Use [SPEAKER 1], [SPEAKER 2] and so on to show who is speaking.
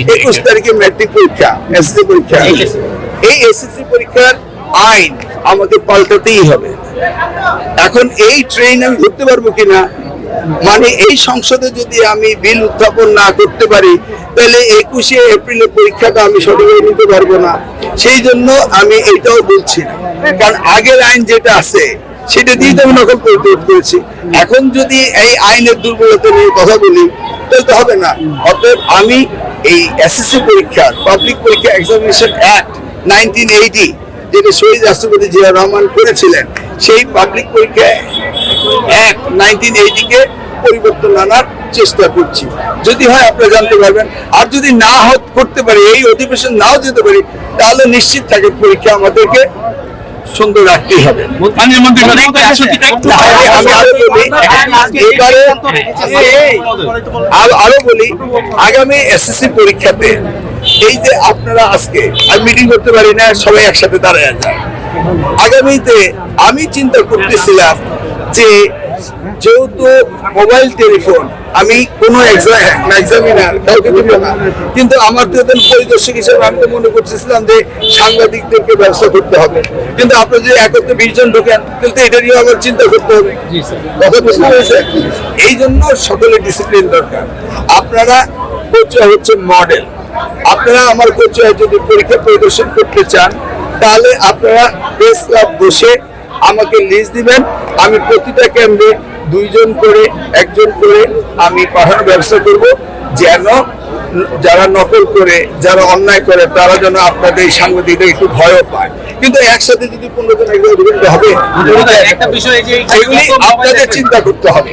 [SPEAKER 1] 21 তারিখে ম্যাট্রিক পরীক্ষা, এসএসসি পরীক্ষা। এই এসএসসি পরীক্ষার আইন আমাকে পাল্টাতেই হবে। এখন এই ট্রেন আমি ধরতে পারবো কিনা, মানে এই সংসদে যদি আমি বিল উত্থাপন না করতে পারি তাহলে 21শে এপ্রিলের পরীক্ষাটা আমি সঠিকভাবে নিতে পারবো না। সেই জন্য আমি এইটাও বলছি না, কারণ আগের আইন যেটা আছে সেটা দিয়ে তো আমি নকল করেছি। এখন যদি এই আইনের দুর্বলতা নিয়ে কথা বলি তাহলে তো হবে না। অতএব আমি এই এসএসসি পরীক্ষা, পাবলিক পরীক্ষা এক্সামিনেশন অ্যাক্ট 1980 যেটা শহীদ রাষ্ট্রপতি জিয়া রহমান করেছিলেন, সেই পাবলিক পরীক্ষা অ্যাক্ট 1980 পরিবর্তন আনার চেষ্টা করছি। যদি হয় আপনারা জানতে পারবেন, আর যদি না করতে পারি, এই অধিবেশন নাও যেতে পারি, তাহলে নিশ্চিত থাকে পরীক্ষা আমাদেরকে সুন্দর রাখতেই হবে। আরো বলি, আগামী এসএসসি পরীক্ষাতে এই যে আপনারা আজকে মিটিং করতে পারি না, সবাই একসাথে দাঁড়ায় যায়। আগামীতে আমি চিন্তা করতেছিলাম যে যেহেতু মোবাইল টেলিফোন আমি কোনো এক্সামিনার কাউকে দিব না, কিন্তু আমার তো পরিদর্শক হিসেবে আমি তো মনে করতেছিলাম যে সাংবাদিকদেরকে ব্যবস্থা করতে হবে। কিন্তু আপনি যদি একত্রে 20 জন ঢোকেন তাহলে তো এটা নিয়ে আবার চিন্তা করতে হবে। কথা বুঝতে পেরেছেন? এই জন্য সকলের ডিসিপ্লিন দরকার। আপনারা কোচুয়া হচ্ছে মডেল। আপনারা আমার কোচুয়ায় যদি পরীক্ষা পরিদর্শন করতে চান তাহলে আপনারা প্রেস ক্লাব বসে আমাকে লিস্ট দিবেন। আমি প্রতিটা কেন্দ্রে 2 জন করে 1 জন করে আমি পাঠানোর ব্যবস্থা করব, যেন যারা নকল করে, যারা অন্যায় করে, তারা যেন আপনাদের এই সাংবাদিকদের একটু ভয়ও পায়। কিন্তু একসাথে যদি 15 জন একজন হবে,
[SPEAKER 2] একটা বিষয়
[SPEAKER 1] সেগুলি আপনাদের চিন্তা করতে হবে।